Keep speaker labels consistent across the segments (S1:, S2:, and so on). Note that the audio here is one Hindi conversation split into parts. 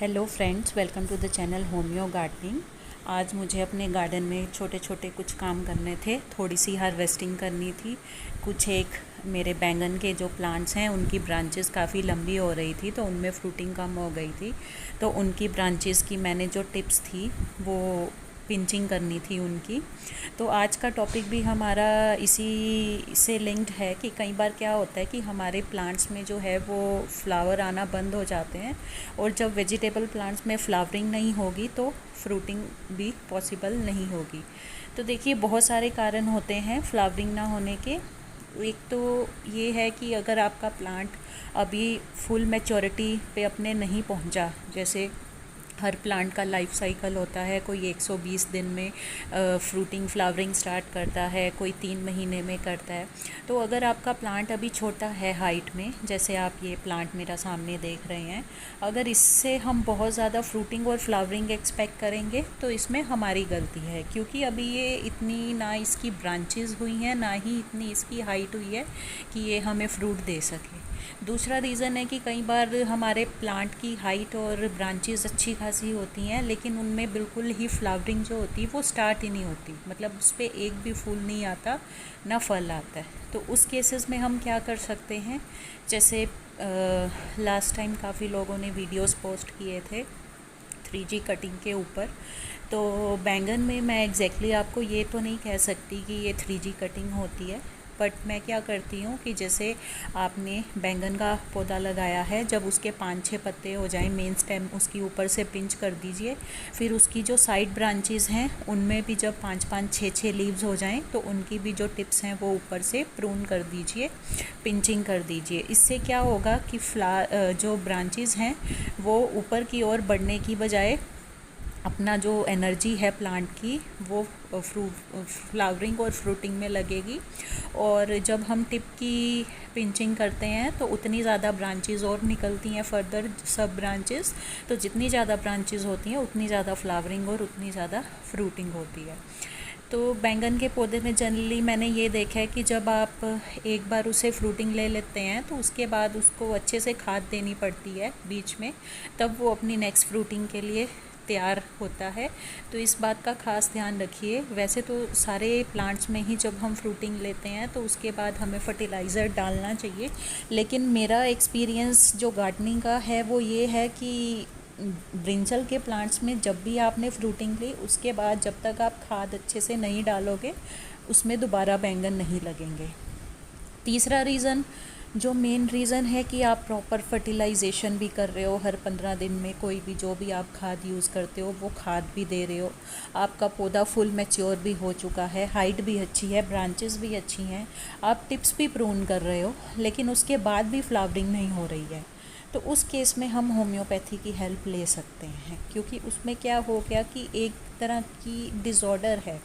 S1: Hello friends, welcome to the channel homeo gardening. आज मुझे अपने गार्डन में छोटे छोटे कुछ काम करने थे। थोड़ी सी हार्वेस्टिंग करनी थी। कुछ एक मेरे बैंगन के जो प्लांट्स हैं उनकी ब्रांचेस काफ़ी लंबी हो रही थी, तो उनमें फ्रूटिंग कम हो गई थी। तो उनकी ब्रांचेस की मैंने जो टिप्स थी वो पिंचिंग करनी थी उनकी। तो आज का टॉपिक भी हमारा इसी से लिंक्ड है कि कई बार क्या होता है कि हमारे प्लांट्स में जो है वो फ्लावर आना बंद हो जाते हैं, और जब वेजिटेबल प्लांट्स में फ्लावरिंग नहीं होगी तो फ्रूटिंग भी पॉसिबल नहीं होगी। तो देखिए, बहुत सारे कारण होते हैं फ्लावरिंग ना होने के। एक तो ये है कि अगर आपका प्लांट अभी फुल मैच्योरिटी पे अपने नहीं पहुंचा, जैसे हर प्लांट का लाइफ साइकिल होता है, कोई 120 दिन में फ्रूटिंग फ्लावरिंग स्टार्ट करता है, कोई 3 महीने में करता है। तो अगर आपका प्लांट अभी छोटा है हाइट में, जैसे आप ये प्लांट मेरा सामने देख रहे हैं, अगर इससे हम बहुत ज़्यादा फ्रूटिंग और फ्लावरिंग एक्सपेक्ट करेंगे तो इसमें हमारी गलती है, क्योंकि अभी ये इतनी ना इसकी ब्रांचेस हुई हैं, ना ही इतनी इसकी हाइट हुई है कि ये हमें फ्रूट दे सके। दूसरा रीज़न है कि कई बार हमारे प्लांट की हाइट और ब्रांचेस अच्छी खासी होती हैं, लेकिन उनमें बिल्कुल ही फ्लावरिंग जो होती है वो स्टार्ट ही नहीं होती, मतलब उस पर एक भी फूल नहीं आता, ना फल आता है। तो उस केसेस में हम क्या कर सकते हैं, जैसे लास्ट टाइम काफ़ी लोगों ने वीडियोस पोस्ट किए थे 3G कटिंग के ऊपर। तो बैंगन में मैं एग्जैक्टली आपको ये तो नहीं कह सकती कि ये 3G कटिंग होती है, बट मैं क्या करती हूँ कि जैसे आपने बैंगन का पौधा लगाया है, जब उसके 5-6 पत्ते हो जाएं, मेन स्टेम उसकी ऊपर से पिंच कर दीजिए। फिर उसकी जो साइड ब्रांचेस हैं उनमें भी जब 5-5 6-6 लीव्स हो जाएं तो उनकी भी जो टिप्स हैं वो ऊपर से प्रून कर दीजिए, पिंचिंग कर दीजिए। इससे क्या होगा कि जो ब्रांचेस हैं वो ऊपर की ओर बढ़ने की बजाय अपना जो एनर्जी है प्लांट की वो फ्लावरिंग और फ्रूटिंग में लगेगी। और जब हम टिप की पिंचिंग करते हैं तो उतनी ज़्यादा ब्रांचेस और निकलती हैं, फर्दर सब ब्रांचेस। तो जितनी ज़्यादा ब्रांचेस होती हैं उतनी ज़्यादा फ्लावरिंग और उतनी ज़्यादा फ्रूटिंग होती है। तो बैंगन के पौधे में जनरली मैंने ये देखा है कि जब आप एक बार उसे फ्रूटिंग ले लेते हैं तो उसके बाद उसको अच्छे से खाद देनी पड़ती है बीच में, तब वो अपनी नेक्स्ट फ्रूटिंग के लिए तैयार होता है। तो इस बात का ख़ास ध्यान रखिए। वैसे तो सारे प्लांट्स में ही जब हम फ्रूटिंग लेते हैं तो उसके बाद हमें फर्टिलाइज़र डालना चाहिए, लेकिन मेरा एक्सपीरियंस जो गार्डनिंग का है वो ये है कि ब्रिंजल के प्लांट्स में जब भी आपने फ्रूटिंग ली उसके बाद जब तक आप खाद अच्छे से नहीं डालोगे उसमें दोबारा बैंगन नहीं लगेंगे। तीसरा रीज़न, जो मेन रीज़न है कि आप प्रॉपर फर्टिलाइजेशन भी कर रहे हो, हर 15 दिन में कोई भी जो भी आप खाद यूज़ करते हो वो खाद भी दे रहे हो, आपका पौधा फुल मैच्योर भी हो चुका है, हाइट भी अच्छी है, ब्रांचेस भी अच्छी हैं, आप टिप्स भी प्रून कर रहे हो, लेकिन उसके बाद भी फ्लावरिंग नहीं हो रही है, तो उस केस में हम होम्योपैथी की हेल्प ले सकते हैं। क्योंकि उसमें क्या हो गया कि एक तरह की डिसऑर्डर है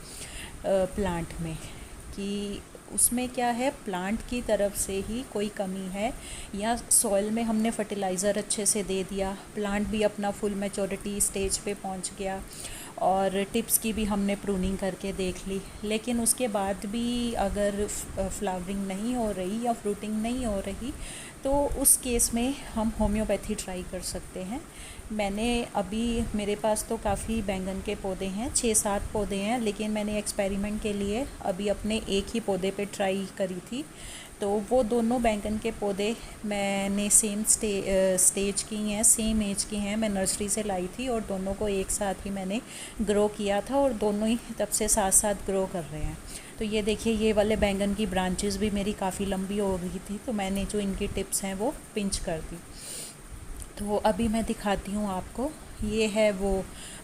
S1: प्लांट में, कि उसमें क्या है, प्लांट की तरफ से ही कोई कमी है, या सॉइल में हमने फर्टिलाइज़र अच्छे से दे दिया, प्लांट भी अपना फुल मैच्योरिटी स्टेज पे पहुंच गया, और टिप्स की भी हमने प्रूनिंग करके देख ली, लेकिन उसके बाद भी अगर फ्लावरिंग नहीं हो रही या फ्रूटिंग नहीं हो रही, तो उस केस में हम होम्योपैथी ट्राई कर सकते हैं। मैंने अभी, मेरे पास तो काफ़ी बैंगन के पौधे हैं, 6-7 पौधे हैं, लेकिन मैंने एक्सपेरिमेंट के लिए अभी अपने एक ही पौधे पे ट्राई करी थी। तो वो दोनों बैंगन के पौधे मैंने सेम स्टेज की हैं, सेम एज की हैं, मैं नर्सरी से लाई थी, और दोनों को एक साथ ही मैंने ग्रो किया था, और दोनों ही तब से साथ साथ ग्रो कर रहे हैं। तो ये देखिए, ये वाले बैंगन की ब्रांचेस भी मेरी काफ़ी लंबी हो गई थी, तो मैंने जो इनकी टिप्स हैं वो पिंच कर दी। तो अभी मैं दिखाती हूँ आपको, ये है वो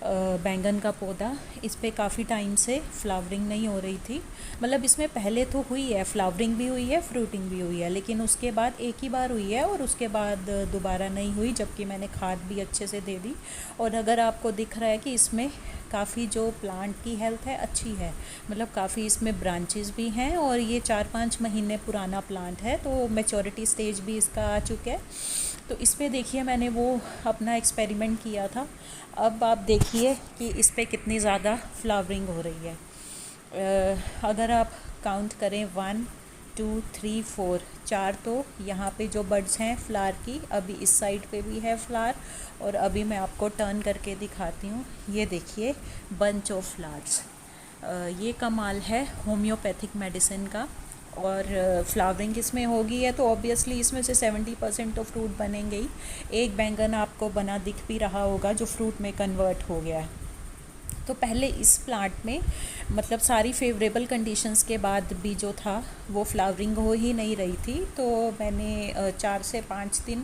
S1: बैंगन का पौधा। इस पे काफ़ी टाइम से फ्लावरिंग नहीं हो रही थी, मतलब इसमें पहले तो हुई है, फ्लावरिंग भी हुई है, फ्रूटिंग भी हुई है, लेकिन उसके बाद एक ही बार हुई है और उसके बाद दोबारा नहीं हुई, जबकि मैंने खाद भी अच्छे से दे दी। और अगर आपको दिख रहा है कि इसमें काफ़ी जो प्लांट की हेल्थ है अच्छी है, मतलब काफ़ी इसमें ब्रांचेस भी हैं, और ये 4-5 महीने पुराना प्लांट है, तो मैच्योरिटी स्टेज भी इसका आ चुका है। तो इस पे देखिए, मैंने वो अपना एक्सपेरिमेंट किया था। अब आप देखिए कि इस पे कितनी ज़्यादा फ्लावरिंग हो रही है। अगर आप काउंट करें 1 2 3 4 4 तो यहाँ पे जो बड्स हैं फ्लावर की, अभी इस साइड पे भी है फ्लावर। और अभी मैं आपको टर्न करके दिखाती हूँ। ये देखिए बंच ऑफ फ्लावर्स। ये कमाल है होम्योपैथिक मेडिसिन का। और फ्लावरिंग इसमें होगी है तो ऑब्वियसली इसमें से 70% तो फ्रूट बनेंगे ही। एक बैंगन आपको बना दिख भी रहा होगा जो फ्रूट में कन्वर्ट हो गया है। तो पहले इस प्लांट में मतलब सारी फेवरेबल कंडीशंस के बाद भी जो था वो फ्लावरिंग हो ही नहीं रही थी। तो मैंने 4 से 5 दिन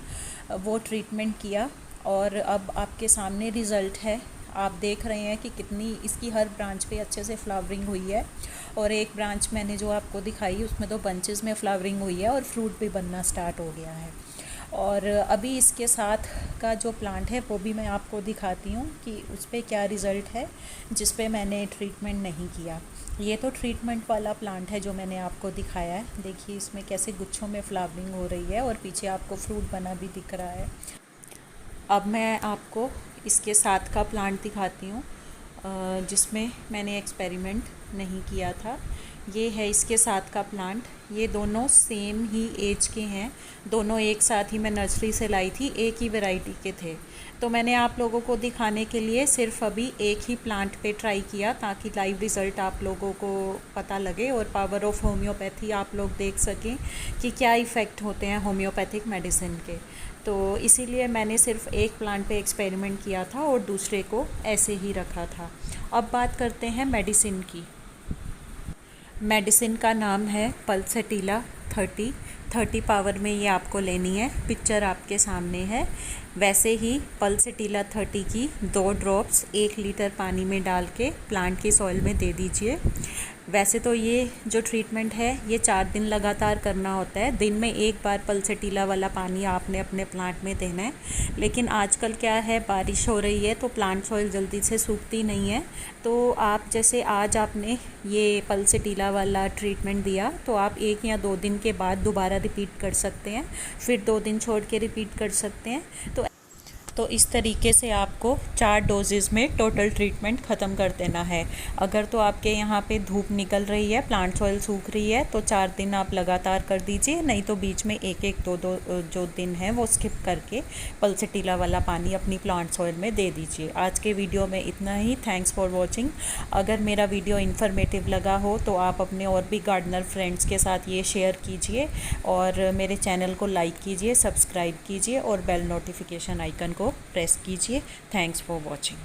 S1: वो ट्रीटमेंट किया और अब आपके सामने रिज़ल्ट है। आप देख रहे हैं कि कितनी इसकी हर ब्रांच पे अच्छे से फ्लावरिंग हुई है। और एक ब्रांच मैंने जो आपको दिखाई उसमें तो बंचेस में फ्लावरिंग हुई है और फ्रूट भी बनना स्टार्ट हो गया है। और अभी इसके साथ का जो प्लांट है वो भी मैं आपको दिखाती हूँ कि उस पर क्या रिज़ल्ट है जिस पे मैंने ट्रीटमेंट नहीं किया। ये तो ट्रीटमेंट वाला प्लांट है जो मैंने आपको दिखाया है। देखिए इसमें कैसे गुच्छों में फ्लावरिंग हो रही है और पीछे आपको फ्रूट बना भी दिख रहा है। अब मैं आपको इसके साथ का प्लांट दिखाती हूँ जिसमें मैंने एक्सपेरिमेंट नहीं किया था। ये है इसके साथ का प्लांट। ये दोनों सेम ही एज के हैं, दोनों एक साथ ही मैं नर्सरी से लाई थी, एक ही वैरायटी के थे। तो मैंने आप लोगों को दिखाने के लिए सिर्फ अभी एक ही प्लांट पे ट्राई किया ताकि लाइव रिज़ल्ट आप लोगों को पता लगे और पावर ऑफ होम्योपैथी आप लोग देख सकें कि क्या इफ़ेक्ट होते हैं होम्योपैथिक मेडिसिन के। तो इसीलिए मैंने सिर्फ एक प्लांट पे एक्सपेरिमेंट किया था और दूसरे को ऐसे ही रखा था। अब बात करते हैं मेडिसिन की। मेडिसिन का नाम है पल्सेटिला 30 पावर में ये आपको लेनी है। पिक्चर आपके सामने है। वैसे ही पल्सेटिला 30 की 2 ड्रॉप्स 1 लीटर पानी में डाल के प्लांट की सॉइल में दे दीजिए। वैसे तो ये जो ट्रीटमेंट है ये 4 दिन लगातार करना होता है। दिन में एक बार पल्सेटिला वाला पानी आपने अपने प्लांट में देना है। लेकिन आजकल क्या है, बारिश हो रही है तो प्लांट सॉइल जल्दी से सूखती नहीं है। तो आप जैसे आज आपने ये पल्सेटिला वाला ट्रीटमेंट दिया तो आप 1 या 2 दिन के बाद दोबारा रिपीट कर सकते हैं, फिर 2 दिन छोड़ के रिपीट कर सकते हैं। तो इस तरीके से आपको 4 डोजेज़ में टोटल ट्रीटमेंट ख़त्म कर देना है। अगर तो आपके यहाँ पे धूप निकल रही है, प्लांट सॉइल सूख रही है तो 4 दिन आप लगातार कर दीजिए, नहीं तो बीच में 1-1 2-2 जो दिन है वो स्किप करके पल्सेटिला वाला पानी अपनी प्लांट सॉइल में दे दीजिए। आज के वीडियो में इतना ही। Thanks for watching. अगर मेरा वीडियो इन्फॉर्मेटिव लगा हो तो आप अपने और भी गार्डनर फ्रेंड्स के साथ ये शेयर कीजिए और मेरे चैनल को लाइक कीजिए, सब्सक्राइब कीजिए और बेल नोटिफिकेशन आइकन को प्रेस कीजिए। Thanks for watching.